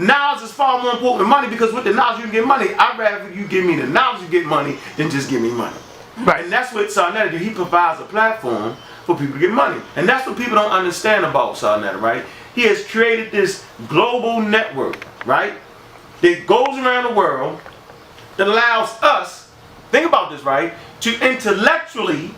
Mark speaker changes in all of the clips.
Speaker 1: knowledge is far more important than money, because with the knowledge you can get money. I'd rather you give me the knowledge you get money than just give me money.
Speaker 2: Right.
Speaker 1: And that's what sa.neter do. He provides a platform for people to get money. And that's what people don't understand about sa.neter, right? He has created this global network, right, that goes around the world that allows us, think about this, right, to intellectually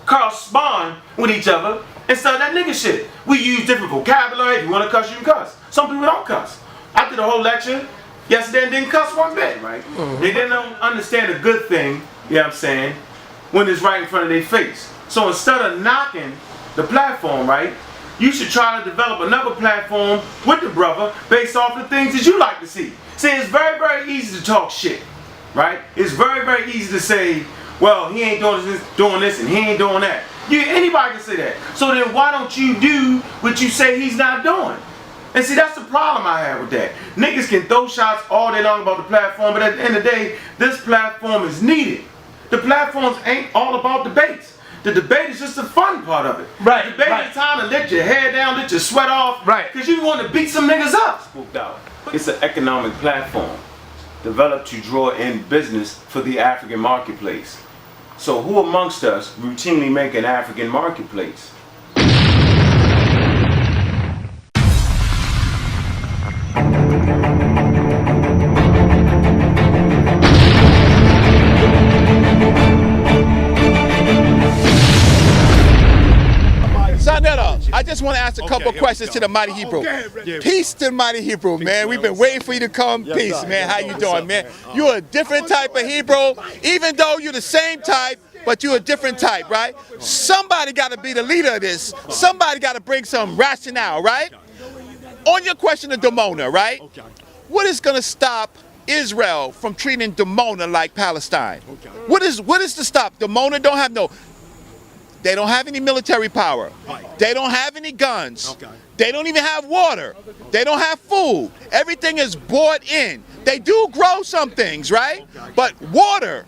Speaker 1: correspond with each other instead of that nigga shit. We use different vocabulary. If you want to cuss, you can cuss. Some people don't cuss. I did a whole lecture yesterday and didn't cuss one bit, right? They didn't understand a good thing, you know what I'm saying, when it's right in front of their face. So instead of knocking the platform, right, you should try to develop another platform with the brother based off the things that you like to see. See, it's very, very easy to talk shit, right? It's very, very easy to say, well, he ain't doing this and he ain't doing that. Anybody can say that. So then why don't you do what you say he's not doing? And see, that's the problem I have with that. Niggas can throw shots all day long about the platform, but at the end of the day, this platform is needed. The platforms ain't all about debates. The debate is just the fun part of it.
Speaker 2: Right.
Speaker 1: The debate is time to let your hair down, let your sweat off.
Speaker 2: Right.
Speaker 1: Because you want to beat some niggas up. Spooked out. It's an economic platform developed to draw in business for the African marketplace. So who amongst us routinely make an African marketplace?
Speaker 3: sa.neter, I just want to ask a couple questions to the Mighty Hebrew. Peace to the Mighty Hebrew, man. We've been waiting for you to come. Peace, man. How you doing, man? You're a different type of Hebrew, even though you're the same type, but you're a different type, right? Somebody got to be the leader of this. Somebody got to bring some rationale, right? On your question of Dimona, right? What is going to stop Israel from treating Dimona like Palestine? What is to stop? Dimona don't have no... They don't have any military power. They don't have any guns. They don't even have water. They don't have food. Everything is bought in. They do grow some things, right? But water,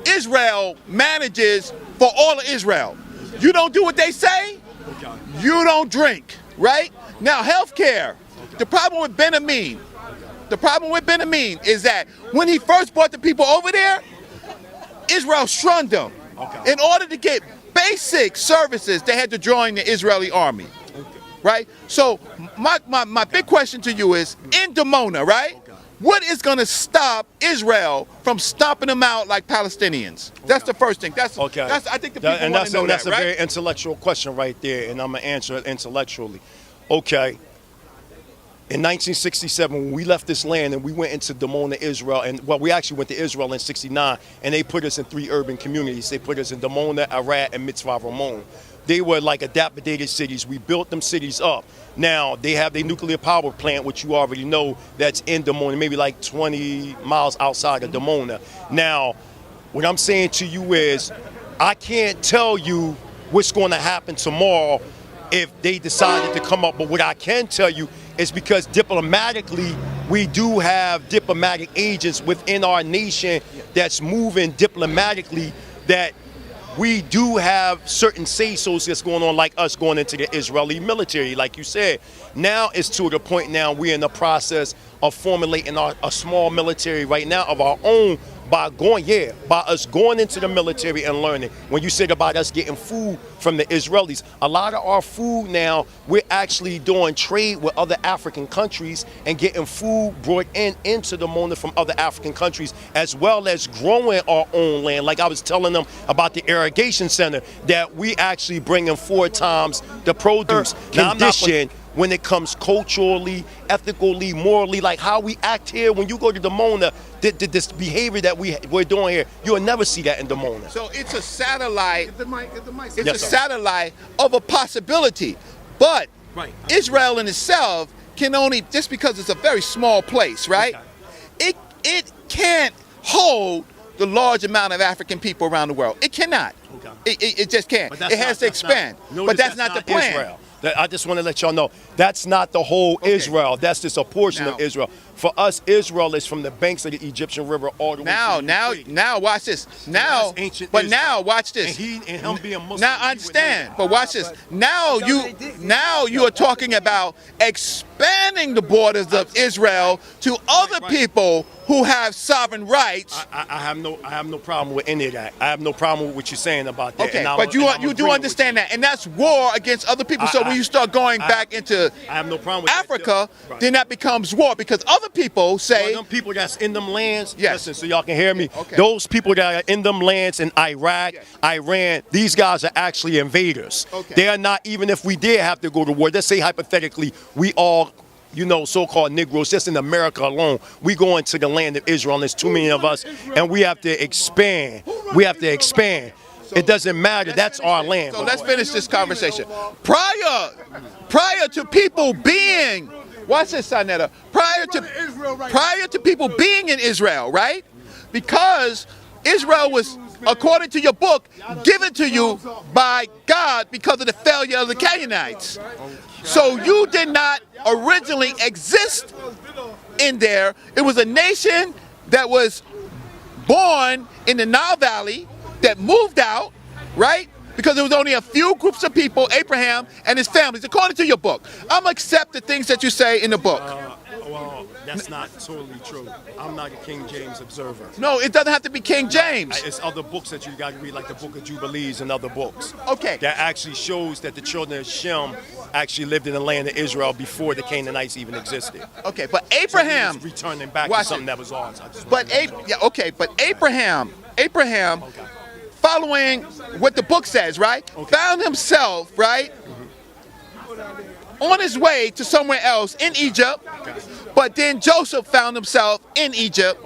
Speaker 3: Israel manages for all of Israel. You don't do what they say, you don't drink, right? Now, healthcare. The problem with Benjamin is that when he first brought the people over there, Israel shunned them. In order to get basic services, they had to join the Israeli army, right? So my big question to you is, in Dimona, right? What is going to stop Israel from stomping them out like Palestinians? That's the first thing. That's I think the people want to know that,
Speaker 4: that's a
Speaker 3: right?
Speaker 4: very intellectual question right there, and I'm going to answer it intellectually. Okay. In 1967, when we left this land and we went into Dimona, Israel, and well, we actually went to Israel in '69, and they put us in 3 urban communities. They put us in Dimona, Arad, and Mitzvah Ramon. They were like dilapidated cities. We built them cities up. Now, they have their nuclear power plant, which you already know, that's in Dimona, maybe like 20 miles outside of Dimona. Now, what I'm saying to you is, I can't tell you what's going to happen tomorrow if they decided to come up, but what I can tell you is because diplomatically, we do have diplomatic agents within our nation that's moving diplomatically, that we do have certain say-sos that's going on, like us going into the Israeli military, like you said. Now it's to the point now we're in the process of formulating a small military right now of our own by us going into the military and learning. When you said about us getting food from the Israelis, a lot of our food now, we're actually doing trade with other African countries and getting food brought into Dimona from other African countries, as well as growing our own land. Like I was telling them about the irrigation center, that we actually bringing 4 times the produce. Now, condition when it comes culturally, ethically, morally, like how we act here. When you go to Dimona, this behavior that we're doing here, you'll never see that in Dimona.
Speaker 3: So it's a satellite. It's a satellite of a possibility, but Israel in itself can only, just because it's a very small place, right? It can't hold the large amount of African people around the world. It cannot. It just can't. It has to expand. But that's not the plan.
Speaker 4: Israel. I just want to let y'all know, That's not the whole
Speaker 3: Okay.
Speaker 4: Israel. That's just a portion
Speaker 3: Now-
Speaker 4: of Israel. For us, Israel is from the banks of the Egyptian River all the way to the Euphrates.
Speaker 3: Now, watch this. Now,
Speaker 4: that's ancient
Speaker 3: but
Speaker 4: Israel.
Speaker 3: now, watch this.
Speaker 4: And him being Muslim.
Speaker 3: Now I understand, but watch this. Now you are talking about expanding the borders of Israel to other people who have sovereign rights.
Speaker 4: I have no problem with any of that. I have no problem with what you're saying about that.
Speaker 3: Okay,
Speaker 4: And
Speaker 3: but you do understand that, and that's war against other people. So when you start going back into
Speaker 4: I have no problem with that.
Speaker 3: Africa,
Speaker 4: Right.
Speaker 3: then that becomes war because other people say,
Speaker 4: Them people that's in them lands,
Speaker 3: Yes.
Speaker 4: listen, so y'all can hear me.
Speaker 3: Okay.
Speaker 4: Those people that are in them lands in Iraq,
Speaker 3: Yes.
Speaker 4: Iran, these guys are actually invaders.
Speaker 3: Okay.
Speaker 4: They are not, even if we did have to go to war, let's say hypothetically, we all, so-called Negroes, just in America alone, we go into the land of Israel, and there's 2 million of us, and we have to expand. We have to expand. It doesn't matter. That's our land.
Speaker 3: so let's finish this conversation. Prior to people being, watch this, sa.neter. Prior to people being in Israel, right? Because Israel was, according to your book, given to you by God because of the failure of the Canaanites. So you did not originally exist in there. It was a nation that was born in the Nile Valley that moved out, right? Because there was only a few groups of people, Abraham and his families, according to your book. I'm gonna accept the things that you say in the book.
Speaker 4: Well, that's not totally true. I'm not a King James observer.
Speaker 3: No, it doesn't have to be King James.
Speaker 4: It's other books that you got to read, like the Book of Jubilees and other books.
Speaker 3: Okay.
Speaker 4: That actually shows that the children of Shem actually lived in the land of Israel before the Canaanites even existed.
Speaker 3: Okay, but
Speaker 4: So
Speaker 3: Abraham,
Speaker 4: he was returning back
Speaker 3: watch
Speaker 4: to something
Speaker 3: it.
Speaker 4: that was ours.
Speaker 3: but Abraham, following what the book says, right, found himself, right, on his way to somewhere else in Egypt, but then Joseph found himself in Egypt,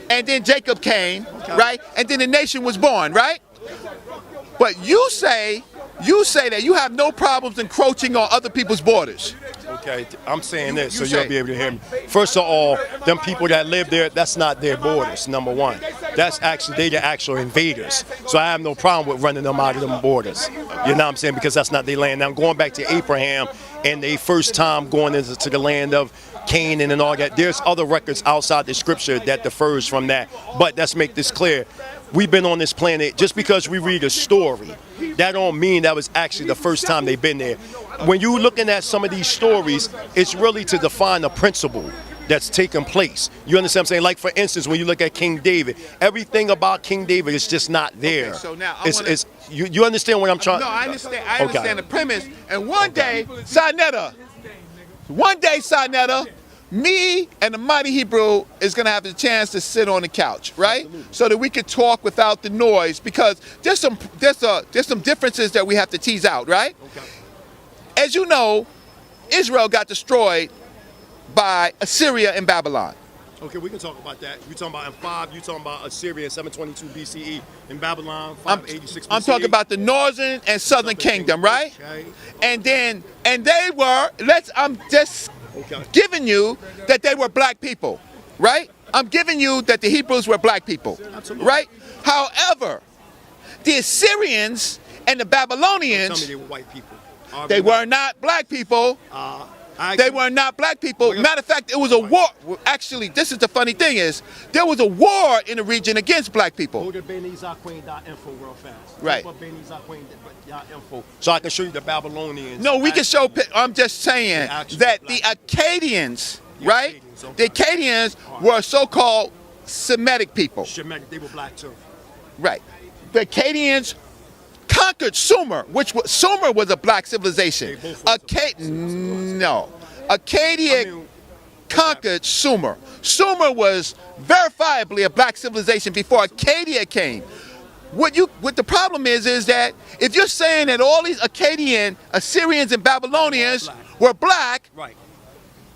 Speaker 3: and then Jacob came, right, and then the nation was born, right? But you say that you have no problems encroaching on other people's borders.
Speaker 4: Okay, I'm saying this so
Speaker 3: you say-
Speaker 4: you'll be able to hear me. First of all, them people that live there, that's not their borders, number one. That's actually, they the actual invaders. So I have no problem with running them out of them borders. You know what I'm saying? Because that's not their land. Now, going back to Abraham and they first time going into the land of Canaan and all that, there's other records outside the scripture that differs from that. But let's make this clear. We've been on this planet, just because we read a story, that don't mean that was actually the first time they've been there. When you're looking at some of these stories, it's really to define a principle that's taking place. You understand what I'm saying? Like, for instance, when you look at King David, everything about King David is just not there.
Speaker 3: Okay, so now
Speaker 4: you understand what I'm trying?
Speaker 3: No, I understand. I
Speaker 4: Okay.
Speaker 3: understand the premise. And one day, sa.neter, me and the mighty Hebrew is gonna have the chance to sit on the couch, right? So that we could talk without the noise, because there's some differences that we have to tease out, right?
Speaker 4: Okay.
Speaker 3: As you know, Israel got destroyed by Assyria and Babylon.
Speaker 4: Okay, we can talk about that. You're talking about in 5, you're talking about Assyria in 722 BCE, in Babylon 586 BCE.
Speaker 3: I'm talking about the northern and southern kingdom, right?
Speaker 4: Okay.
Speaker 3: And they were, I'm just giving you that they were black people, right? I'm giving you that the Hebrews were black people,
Speaker 4: Absolutely.
Speaker 3: right? However, the Assyrians and the Babylonians,
Speaker 4: Tell me they were white people.
Speaker 3: they were not black people. They were not black people. Matter of fact, it was a war. Actually, this is the funny thing is, there was a war in the region against black people.
Speaker 4: Go to BeniZaQueen.info real fast.
Speaker 3: Right.
Speaker 4: BeniZaQueen.info. So I can show you the Babylonians.
Speaker 3: No, we can show, I'm just saying that the Akkadians, right? The Akkadians were so-called Semitic people.
Speaker 4: Shemitic, they were black too.
Speaker 3: Right. The Akkadians conquered Sumer, Sumer was a black civilization. Acadia conquered Sumer. Sumer was verifiably a black civilization before Acadia came. What the problem is that if you're saying that all these Akkadian, Assyrians, and Babylonians were black,
Speaker 4: Right.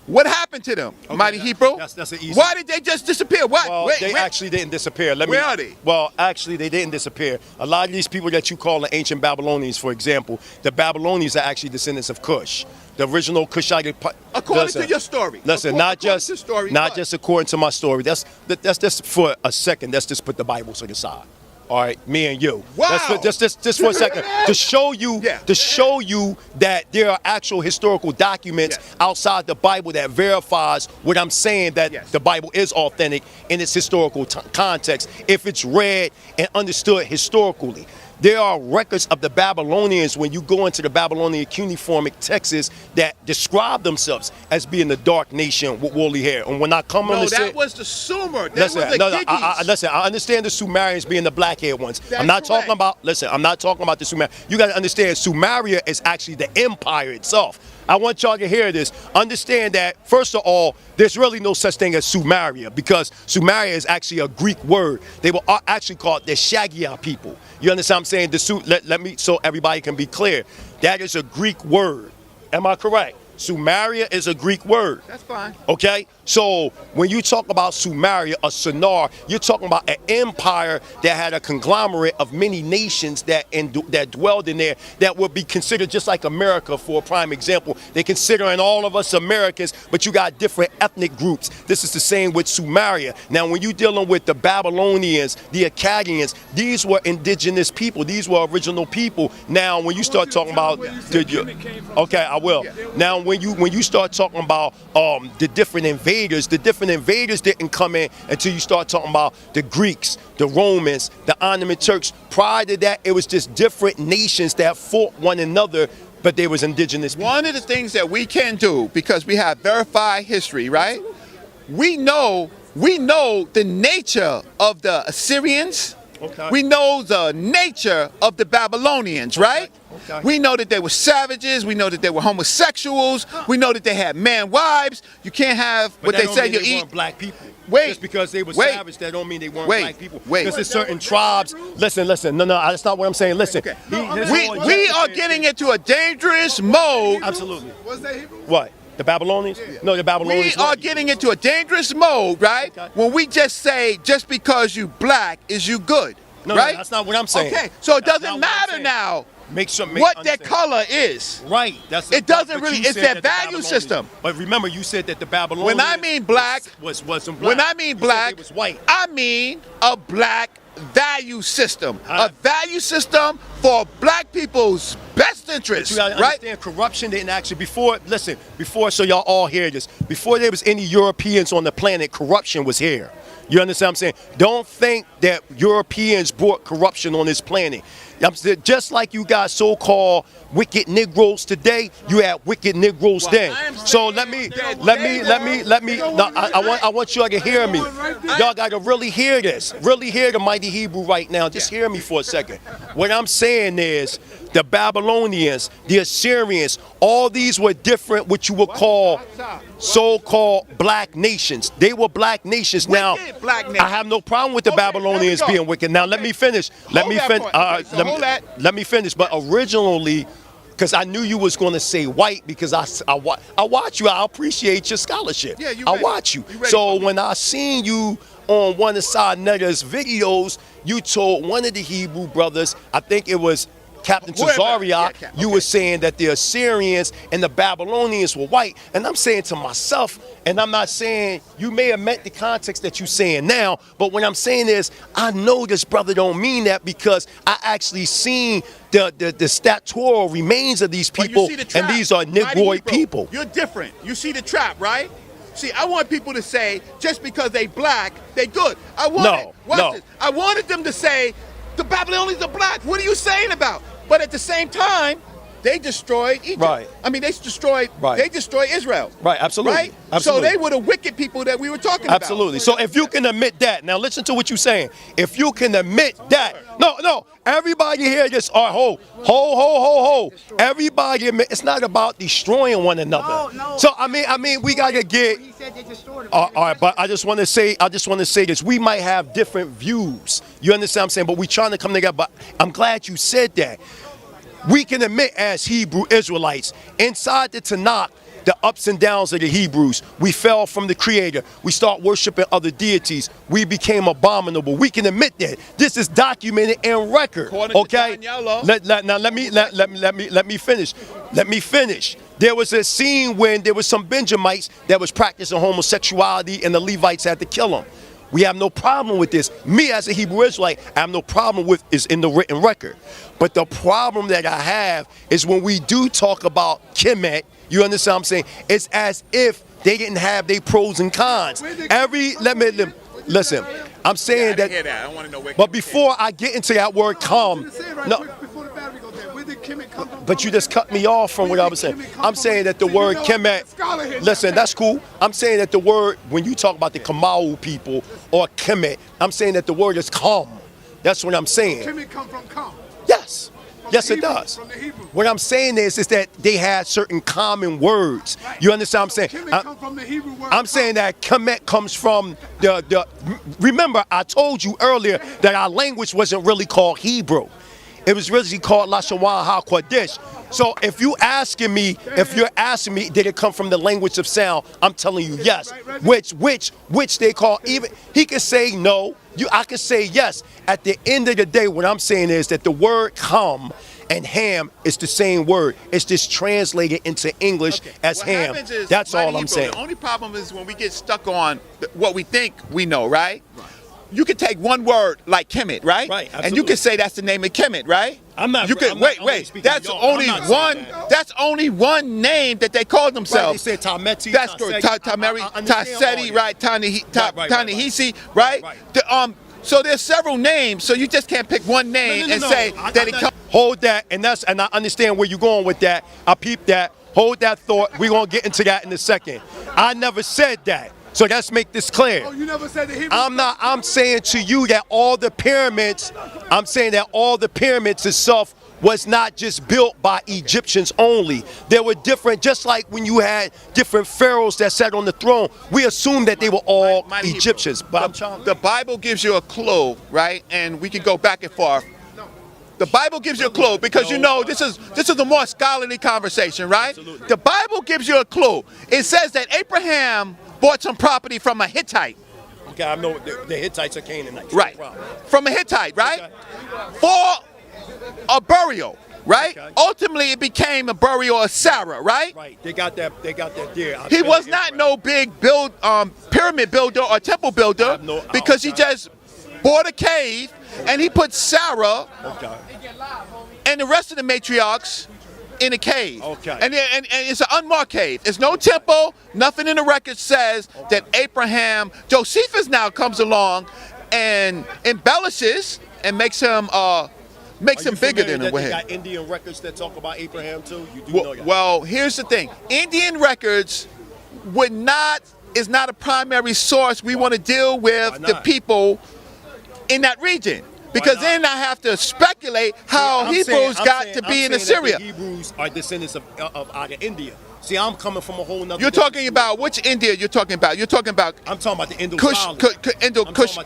Speaker 3: what happened to them, mighty Hebrew?
Speaker 4: That's an easy.
Speaker 3: Why did they just disappear? Why?
Speaker 4: Well, they actually didn't disappear.
Speaker 3: Where are they?
Speaker 4: Well, actually, they didn't disappear. A lot of these people that you call the ancient Babylonians, for example, the Babylonians are actually descendants of Cush, the original Cushite.
Speaker 3: According to your story.
Speaker 4: Listen, not just according to my story. That's just for a second. Let's just put the Bible to the side. All right, me and you.
Speaker 3: Wow.
Speaker 4: Just for a second to show you that there are actual historical documents outside the Bible that verifies what I'm saying, that the Bible is authentic in its historical context if it's read and understood historically. There are records of the Babylonians when you go into the Babylonian cuneiform texts that describe themselves as being the dark nation with woolly hair. And when I come on to say,
Speaker 3: that was the Sumer. They were the Giggies.
Speaker 4: Listen, I understand the Sumerians being the black-haired ones. I'm not talking about the Sumerians. You got to understand, Sumeria is actually the empire itself. I want y'all to hear this. Understand that, first of all, there's really no such thing as Sumeria, because Sumeria is actually a Greek word. They were actually called the Shagia people. You understand what I'm saying? Let me, so everybody can be clear. That is a Greek word. Am I correct? Sumeria is a Greek word.
Speaker 3: That's fine.
Speaker 4: Okay? So when you talk about Sumeria or Sinar, you're talking about an empire that had a conglomerate of many nations that dwelled in there that would be considered just like America, for a prime example. They're considering all of us Americans, but you got different ethnic groups. This is the same with Sumeria. Now, when you're dealing with the Babylonians, the Akkadians, these were indigenous people. These were original people. Now, when you start talking about okay, I will. Now, when you start talking about the different invaders didn't come in until you start talking about the Greeks, the Romans, the Ottoman Turks. Prior to that, it was just different nations that fought one another, but they was indigenous people.
Speaker 3: One of the things that we can do, because we have verified history, right? We know the nature of the Assyrians.
Speaker 4: Okay.
Speaker 3: We know the nature of the Babylonians, right?
Speaker 4: Okay.
Speaker 3: We know that they were savages. We know that they were homosexuals. We know that they had man wives. You can't have what they say you eat.
Speaker 4: Weren't black people.
Speaker 3: Wait.
Speaker 4: Just because they were savage, that don't mean they weren't black people.
Speaker 3: Wait.
Speaker 4: Because there's certain tribes. Listen. No, that's not what I'm saying. Listen.
Speaker 3: Okay. We are getting into a dangerous mode.
Speaker 4: Absolutely.
Speaker 3: What's that Hebrew?
Speaker 4: What? The Babylonians? No, the Babylonians.
Speaker 3: We are getting into a dangerous mode, right?
Speaker 4: Okay.
Speaker 3: When we just say, just because you black is you good,
Speaker 4: No,
Speaker 3: right?
Speaker 4: that's not what I'm saying.
Speaker 3: Okay, so it
Speaker 4: That's
Speaker 3: doesn't
Speaker 4: not what I'm
Speaker 3: matter
Speaker 4: saying.
Speaker 3: now
Speaker 4: Make
Speaker 3: what their color is.
Speaker 4: Right.
Speaker 3: It doesn't really, it's their value system.
Speaker 4: But remember, you said that the Babylonians.
Speaker 3: When I mean black,
Speaker 4: wasn't black.
Speaker 3: when I mean black,
Speaker 4: it was white.
Speaker 3: I mean a black value system. A value system for black people's best interest,
Speaker 4: You gotta
Speaker 3: right?
Speaker 4: understand, corruption didn't actually, before, so y'all all hear this, before there was any Europeans on the planet, corruption was here. You understand what I'm saying? Don't think that Europeans brought corruption on this planet. Just like you got so-called wicked Negroes today, you had wicked Negroes then. So I want y'all to hear me. Y'all got to really hear this. Really hear the mighty Hebrew right now. Just hear me for a second. What I'm saying is, the Babylonians, the Assyrians, all these were different, what you would call so-called black nations. They were black nations. Now, I have no problem with the Babylonians being wicked. Now, let me finish. Let me finish. But originally, because I knew you was going to say white, because I watch you. I appreciate your scholarship.
Speaker 3: Yeah,
Speaker 4: I watch you. So when I seen you on one of sa.neter's videos, you told one of the Hebrew brothers, I think it was Captain Territorial, you were saying that the Assyrians and the Babylonians were white. And I'm saying to myself, and I'm not saying, you may have meant the context that you're saying now, but what I'm saying is, I know this brother don't mean that, because I actually seen the statutory remains of these people, and these are Negroid people.
Speaker 3: You're different. You see the trap, right? See, I want people to say, just because they black, they good. I wanted them to say, the Babylonians are black. What are you saying about? But at the same time, they destroyed Egypt.
Speaker 4: Right.
Speaker 3: I mean, they destroyed Israel.
Speaker 4: Right, absolutely.
Speaker 3: Right?
Speaker 4: Absolutely.
Speaker 3: So they were the wicked people that we were talking about.
Speaker 4: Absolutely. So if you can admit that, now listen to what you're saying. If you can admit that, no, everybody hear this. Ho. Everybody admit, it's not about destroying one another.
Speaker 2: No.
Speaker 4: So I mean, we gotta get.
Speaker 2: He said they destroyed them.
Speaker 4: All right, but I just want to say this. We might have different views. You understand what I'm saying? But we trying to come together. But I'm glad you said that. We can admit, as Hebrew Israelites, inside the Tanakh, the ups and downs of the Hebrews. We fell from the Creator. We start worshiping other deities. We became abominable. We can admit that. This is documented in record. Okay. Let me finish. Let me finish. There was a scene when there was some Benjamites that was practicing homosexuality, and the Levites had to kill them. We have no problem with this. Me as a Hebrew Israelite, I have no problem with is in the written record. But the problem that I have is when we do talk about Kemet, you understand what I'm saying? It's as if they didn't have their pros and cons. Listen, I'm saying that.
Speaker 3: I don't want to know where.
Speaker 4: But before I get into that word "come," no. But you just cut me off from what I was saying. I'm saying that the word Kemet, listen, that's cool. I'm saying that the word, when you talk about the Kamau people or Kemet, I'm saying that the word is come. That's what I'm saying.
Speaker 2: Kemet come from come.
Speaker 4: Yes. Yes, it does. What I'm saying is that they had certain common words. You understand what I'm saying?
Speaker 2: Kemet come from the Hebrew word.
Speaker 4: I'm saying that Kemet comes from the. Remember, I told you earlier that our language wasn't really called Hebrew. It was really called Lashawan HaKodesh. So if you're asking me, did it come from the language of sound? I'm telling you, yes. Which they call even. He could say no. I could say yes. At the end of the day, what I'm saying is that the word "come" and "ham" is the same word. It's just translated into English as ham. That's all I'm saying.
Speaker 3: The only problem is when we get stuck on what we think we know, right? You could take one word like Kemet, right?
Speaker 4: Right,
Speaker 3: and you could say that's the name of Kemet, right?
Speaker 4: I'm not.
Speaker 3: You could wait. That's only one. That's only one name that they call themselves.
Speaker 4: Right, they say Tameti.
Speaker 3: That's good. Taseti, right? Tanehisi, right? So there's several names. So you just can't pick one name and say that it comes.
Speaker 4: Hold that, and I understand where you're going with that. I peep that. Hold that thought. We're gonna get into that in a second. I never said that. So let's make this clear.
Speaker 2: Oh, you never said the Hebrew.
Speaker 4: I'm saying to you that all the pyramids, itself was not just built by Egyptians only. There were different, just like when you had different pharaohs that sat on the throne, we assumed that they were all Egyptians. But
Speaker 3: the Bible gives you a clue, right? And we can go back and forth. The Bible gives you a clue because you know this is a more scholarly conversation, right?
Speaker 4: Absolutely.
Speaker 3: The Bible gives you a clue. It says that Abraham bought some property from a Hittite.
Speaker 4: Okay, I know the Hittites are Canaanites.
Speaker 3: Right.
Speaker 4: No problem.
Speaker 3: From a Hittite, right?
Speaker 4: Okay.
Speaker 3: For a burial, right?
Speaker 4: Okay.
Speaker 3: Ultimately, it became a burial of Sarah, right?
Speaker 4: Right. They got that there.
Speaker 3: He was not no big pyramid builder or temple builder because he just bought a cave and he put Sarah and the rest of the matriarchs in a cave.
Speaker 4: Okay.
Speaker 3: And it's an unmarked cave. There's no temple. Nothing in the record says that Abraham, Josephus now comes along and embellishes and makes him bigger than a
Speaker 4: They got Indian records that talk about Abraham too. You do know that.
Speaker 3: Well, here's the thing. Indian records is not a primary source. We want to deal with the people in that region. Because then I have to speculate how Hebrews got to be in Assyria.
Speaker 4: The Hebrews are descendants of out of India. See, I'm coming from a whole nother.
Speaker 3: You're talking about which India you're talking about? You're talking about.
Speaker 4: I'm talking about the Indo
Speaker 3: Kush.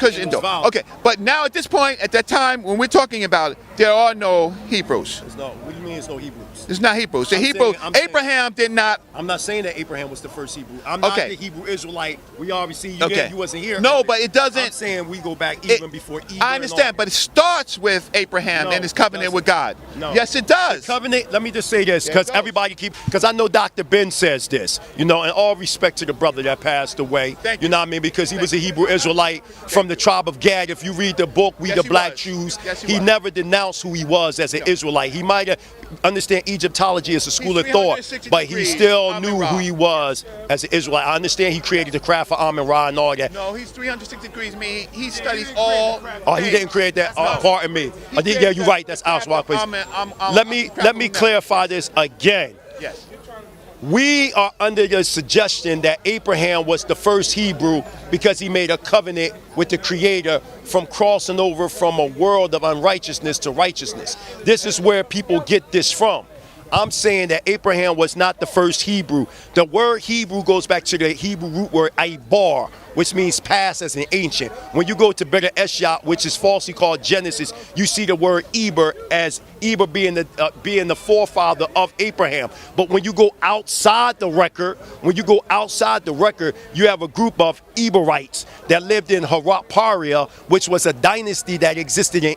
Speaker 3: Okay, but now at this point, at that time, when we're talking about it, there are no Hebrews.
Speaker 4: What do you mean? It's no Hebrews.
Speaker 3: It's not Hebrews. The Hebrew Abraham did not.
Speaker 4: I'm not saying that Abraham was the first Hebrew. I'm not the Hebrew Israelite. We already see you. You wasn't here.
Speaker 3: No, but it doesn't.
Speaker 4: I'm saying we go back even before Eve.
Speaker 3: I understand, but it starts with Abraham and his covenant with God. No. Yes, it does.
Speaker 4: The covenant. Let me just say this, because everybody because I know Dr. Ben says this. You know, in all respect to the brother that passed away.
Speaker 3: Thank
Speaker 4: you know what I mean? Because he was a Hebrew Israelite from the tribe of Gad. If you read the book, We the Black Jews, he never denounced who he was as an Israelite. He might have understand Egyptology as a school of thought, but he still knew who he was as an Israelite. I understand he created the craft for Amun-Ra and all that.
Speaker 3: No, he's 360 degrees. He studies all.
Speaker 4: Oh, he didn't create that. Pardon me. Yeah, you're right. That's our place. Let me clarify this again.
Speaker 3: Yes.
Speaker 4: We are under the suggestion that Abraham was the first Hebrew because he made a covenant with the Creator from crossing over from a world of unrighteousness to righteousness. This is where people get this from. I'm saying that Abraham was not the first Hebrew. The word Hebrew goes back to the Hebrew root word Ibar, which means past as an ancient. When you go to Beta Eshot, which is falsely called Genesis, you see the word Eber as Eber being the forefather of Abraham. But when you go outside the record, you have a group of Eberites that lived in Harapparia, which was a dynasty that existed in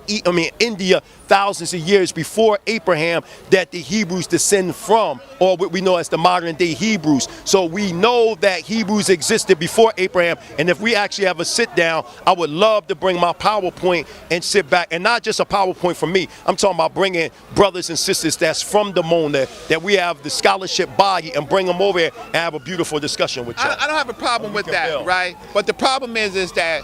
Speaker 4: India thousands of years before Abraham, that the Hebrews descend from, or what we know as the modern day Hebrews. So we know that Hebrews existed before Abraham, And if we actually have a sit down, I would love to bring my PowerPoint and sit back, and not just a PowerPoint from me. I'm talking about bringing brothers and sisters that's from Dimona, that we have the scholarship body, and bring them over here and have a beautiful discussion with y'all.
Speaker 3: I don't have a problem with that, right? But the problem is that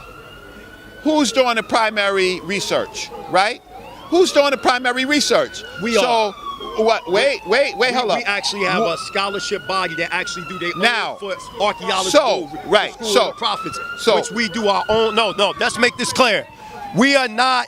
Speaker 3: who's doing the primary research, right? Who's doing the primary research?
Speaker 4: We are.
Speaker 3: What? Wait, hold up.
Speaker 4: We actually have a scholarship body that actually do their
Speaker 3: Now,
Speaker 4: own for archaeological school of the prophets, which we do our own. No, let's make this clear. We're not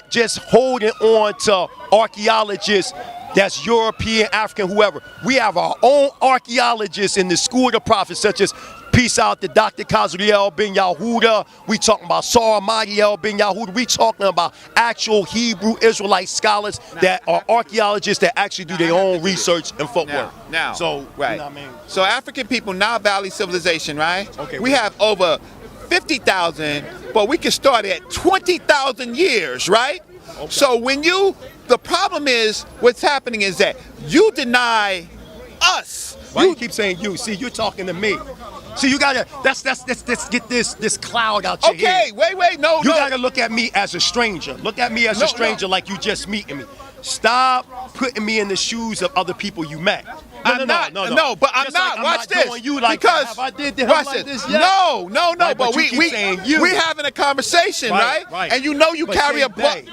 Speaker 4: just holding on to archaeologists that's European, African, whoever. We have our own archaeologists in the school of the prophets, such as peace out to Dr. Kazriel Ben Yahuda. We talking about Saramadiel Ben Yahuda. We talking about actual Hebrew Israelite scholars that are archaeologists that actually do their own research and footwork.
Speaker 3: Now,
Speaker 4: so
Speaker 3: right.
Speaker 4: You know what I mean?
Speaker 3: So African people, Nile Valley civilization, right?
Speaker 4: Okay.
Speaker 3: We have over 50,000, but we can start at 20,000 years, right? Okay. So the problem is, what's happening is that you deny us.
Speaker 4: Why you keep saying you? See, you're talking to me. See, you gotta, let's get this cloud out your head.
Speaker 3: Okay, wait, no.
Speaker 4: You gotta look at me as a stranger. Look at me as a stranger like you just meeting me. Stop putting me in the shoes of other people you met.
Speaker 3: No, but I'm
Speaker 4: just
Speaker 3: not.
Speaker 4: Like
Speaker 3: watch this.
Speaker 4: Doing you like
Speaker 3: because
Speaker 4: have I did to him
Speaker 3: watch
Speaker 4: like
Speaker 3: this.
Speaker 4: this yet?
Speaker 3: No.
Speaker 4: Right,
Speaker 3: but we having a conversation, right? And you know you
Speaker 4: But
Speaker 3: carry a body.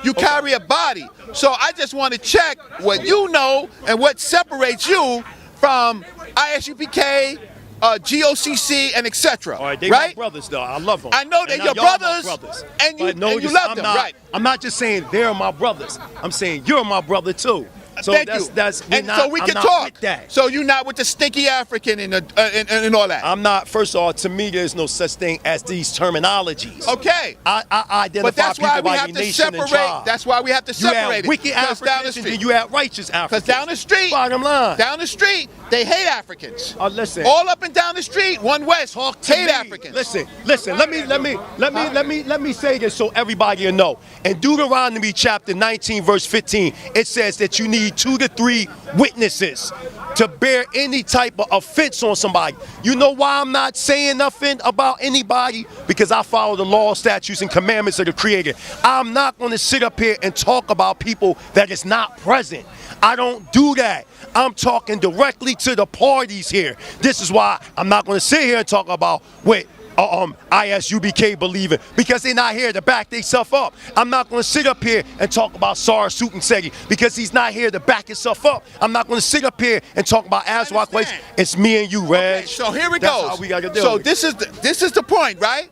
Speaker 3: You carry a body. So I just want to check what you know and what separates you from ISUPK, GOCC, and etc.
Speaker 4: All right, they
Speaker 3: right?
Speaker 4: my brothers, though. I love them.
Speaker 3: I know they're your brothers, and you love them, right?
Speaker 4: I'm not just saying they're my brothers. I'm saying you're my brother too. So
Speaker 3: Thank
Speaker 4: that's,
Speaker 3: you.
Speaker 4: That's
Speaker 3: and
Speaker 4: not,
Speaker 3: so we
Speaker 4: I'm
Speaker 3: can
Speaker 4: not
Speaker 3: talk.
Speaker 4: With that.
Speaker 3: So you're not with the stinky African and all that.
Speaker 4: I'm not. First of all, to me, there's no such thing as these terminologies.
Speaker 3: Okay.
Speaker 4: I identify
Speaker 3: but that's
Speaker 4: people
Speaker 3: why we
Speaker 4: by
Speaker 3: have
Speaker 4: their
Speaker 3: to
Speaker 4: nation
Speaker 3: separate.
Speaker 4: and tribe.
Speaker 3: That's why we have to separate
Speaker 4: you have
Speaker 3: it.
Speaker 4: wicked Africans and then you have righteous Africans.
Speaker 3: Because down the street,
Speaker 4: bottom line,
Speaker 3: down the street, they hate Africans.
Speaker 4: Listen.
Speaker 3: All up and down the street, one west, hate Africans.
Speaker 4: Listen. Let me say this so everybody will know. In Deuteronomy chapter 19, verse 15, it says that you need 2 to 3 witnesses to bear any type of offense on somebody. You know why I'm not saying nothing about anybody? Because I follow the law, statutes, and commandments of the Creator. I'm not going to sit up here and talk about people that is not present. I don't do that. I'm talking directly to the parties here. This is why I'm not going to sit here and talk about what ISUBK believing, because they're not here to back themselves up. I'm not going to sit up here and talk about Sar Sutensegi because he's not here to back himself up. I'm not going to sit up here and talk about Azwak Place. It's me and you, Reg.
Speaker 3: Okay, so here it
Speaker 4: That's
Speaker 3: goes.
Speaker 4: how we gotta do
Speaker 3: so
Speaker 4: it.
Speaker 3: this is the point, right?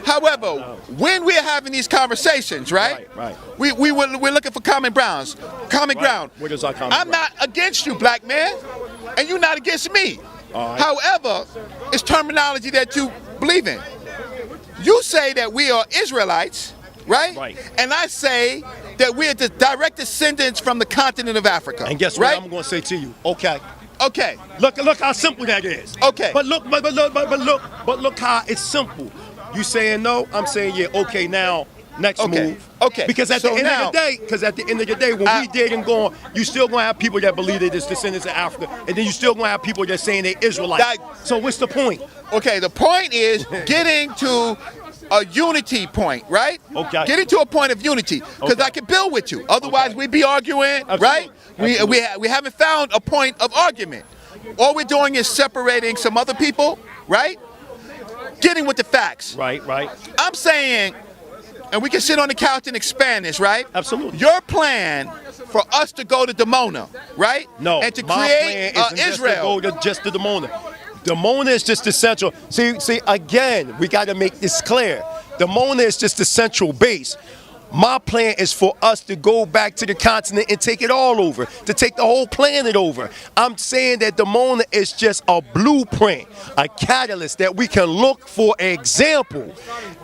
Speaker 3: However, when we're having these conversations, right? We're looking for common ground.
Speaker 4: What is our common
Speaker 3: I'm
Speaker 4: ground?
Speaker 3: not against you, black man, and you're not against me.
Speaker 4: All right.
Speaker 3: However, it's terminology that you believe in. You say that we are Israelites, right?
Speaker 4: Right.
Speaker 3: And I say that we're the direct descendants from the continent of Africa.
Speaker 4: And guess
Speaker 3: right?
Speaker 4: what I'm going to say to you? Okay.
Speaker 3: Okay.
Speaker 4: Look how simple that is.
Speaker 3: Okay.
Speaker 4: But look how it's simple. You saying no? I'm saying yeah. Okay. Now next move.
Speaker 3: Okay.
Speaker 4: Because at the end of the day, when we dead and gone, you still gonna have people that believe they're just descendants of Africa, and then you still gonna have people that saying they're Israelites. So what's the point?
Speaker 3: Okay. The point is getting to a unity point, right?
Speaker 4: Okay.
Speaker 3: Getting to a point of unity, because I can build with you. Otherwise, we'd be arguing, right? We haven't found a point of argument. All we're doing is separating some other people, right? Getting with the facts.
Speaker 4: Right.
Speaker 3: I'm saying, and we can sit on the couch and expand this, right?
Speaker 4: Absolutely.
Speaker 3: Your plan for us to go to Dimona, right?
Speaker 4: No.
Speaker 3: And to
Speaker 4: my
Speaker 3: create
Speaker 4: plan isn't
Speaker 3: Israel.
Speaker 4: Just to Dimona. Dimona is just the central. See, again, we got to make this clear. Dimona is just the central base. My plan is for us to go back to the continent and take it all over, to take the whole planet over. I'm saying that Dimona is just a blueprint, a catalyst that we can look for an example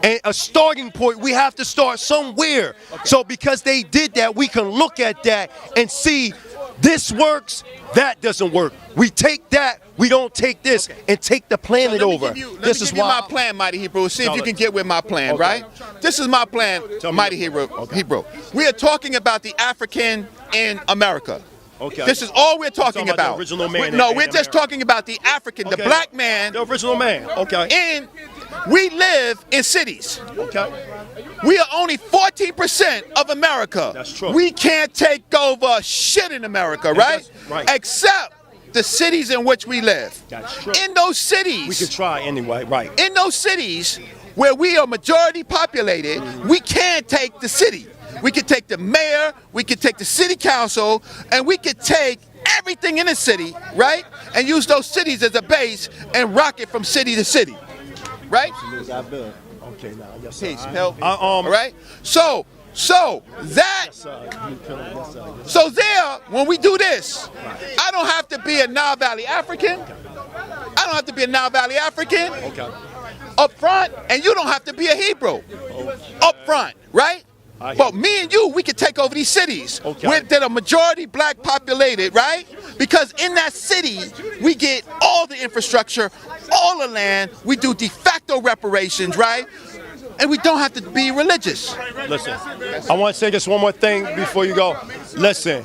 Speaker 4: and a starting point. We have to start somewhere. Okay. So because they did that, we can look at that and see this works, that doesn't work. We take that, we don't take this, and take the planet over.
Speaker 3: Let me give you my plan, Mighty Hebrew. See if you can get with my plan, right? This is my plan, Mighty Hebrew. We are talking about the African in America.
Speaker 4: Okay.
Speaker 3: This is all we're talking
Speaker 4: talking about
Speaker 3: about.
Speaker 4: the original man
Speaker 3: No,
Speaker 4: in
Speaker 3: we're just
Speaker 4: America.
Speaker 3: talking about the African, the
Speaker 4: Okay.
Speaker 3: black man.
Speaker 4: The original man. Okay.
Speaker 3: And we live in cities.
Speaker 4: Okay.
Speaker 3: We are only 14% of America.
Speaker 4: That's true.
Speaker 3: We can't take over shit in America, right?
Speaker 4: that's right.
Speaker 3: Except the cities in which we live.
Speaker 4: That's true.
Speaker 3: In those cities,
Speaker 4: We could try anyway, right?
Speaker 3: in those cities where we are majority populated, we can take the city. We could take the mayor, we could take the city council, and we could take everything in the city, right? And use those cities as a base and rock it from city to city, right?
Speaker 4: Okay, now yes, sir.
Speaker 3: Peace, help.
Speaker 4: All
Speaker 3: All right? So that, so there, when we do this, I don't have to be a Nile Valley African. I don't have to be a Nile Valley African
Speaker 4: Okay.
Speaker 3: up front, and you don't have to be a Hebrew up front, right?
Speaker 4: I hear
Speaker 3: But
Speaker 4: you.
Speaker 3: me and you, we could take over these cities
Speaker 4: Okay.
Speaker 3: that are majority black populated, right? Because in that city, we get all the infrastructure, all the land, we do de facto reparations, right? And we don't have to be religious.
Speaker 4: Listen, I want to say this one more thing before you go. Listen,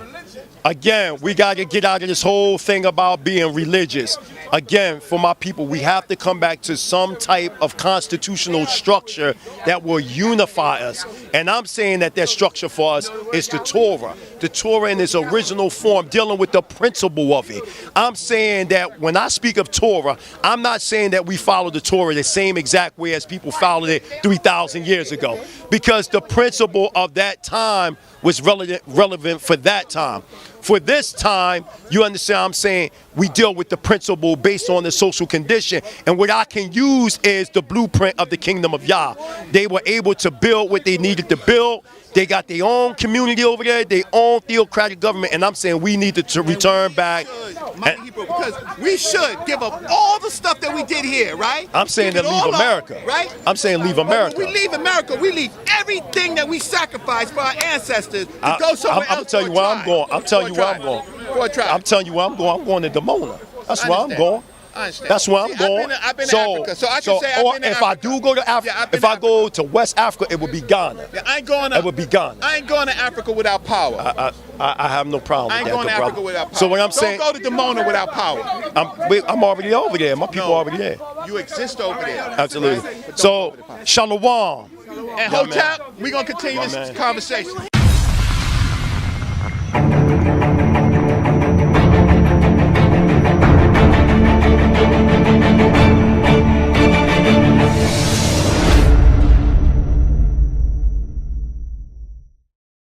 Speaker 4: again, we got to get out of this whole thing about being religious. Again, for my people, we have to come back to some type of constitutional structure that will unify us. And I'm saying that structure for us is the Torah. The Torah in its original form, dealing with the principle of it. I'm saying that when I speak of Torah, I'm not saying that we follow the Torah the same exact way as people followed it 3,000 years ago. Because the principle of that time was relevant for that time. For this time, you understand what I'm saying? We deal with the principle based on the social condition. And what I can use is the blueprint of the kingdom of Yah. They were able to build what they needed to build. They got their own community over there, their own theocratic government. And I'm saying we need to return back.
Speaker 3: Because we should give up all the stuff that we did here, right?
Speaker 4: I'm saying
Speaker 3: Give
Speaker 4: to
Speaker 3: it
Speaker 4: leave
Speaker 3: all up,
Speaker 4: America.
Speaker 3: right?
Speaker 4: I'm saying leave
Speaker 3: But
Speaker 4: America.
Speaker 3: when we leave America, we leave everything that we sacrificed for our ancestors to go somewhere
Speaker 4: I'm
Speaker 3: else.
Speaker 4: telling you where I'm going. I'm telling you where I'm going.
Speaker 3: For a tribe.
Speaker 4: I'm telling you where I'm going. I'm going to Dimona. That's
Speaker 3: I
Speaker 4: where I'm
Speaker 3: understand.
Speaker 4: going.
Speaker 3: I understand.
Speaker 4: That's where I'm
Speaker 3: See,
Speaker 4: going.
Speaker 3: I've been to Africa, so I can say I've
Speaker 4: or
Speaker 3: been to
Speaker 4: if I
Speaker 3: Africa.
Speaker 4: do go to Africa,
Speaker 3: Yeah, I've been
Speaker 4: if
Speaker 3: to
Speaker 4: I go to West Africa, it would be Ghana.
Speaker 3: Yeah, I ain't going to.
Speaker 4: It would be Ghana.
Speaker 3: I ain't going to Africa without power.
Speaker 4: I have no problem
Speaker 3: I ain't
Speaker 4: with that,
Speaker 3: going to
Speaker 4: good
Speaker 3: Africa
Speaker 4: brother.
Speaker 3: without power.
Speaker 4: So what I'm saying,
Speaker 3: Don't go to Dimona without power.
Speaker 4: I'm already over there. My people are already there.
Speaker 3: You exist over there.
Speaker 4: Absolutely.
Speaker 3: Right? But don't
Speaker 4: So
Speaker 3: go over the power.
Speaker 4: Shalom.
Speaker 3: And Hotep, we're going to continue
Speaker 4: My
Speaker 3: this
Speaker 4: man.
Speaker 3: conversation.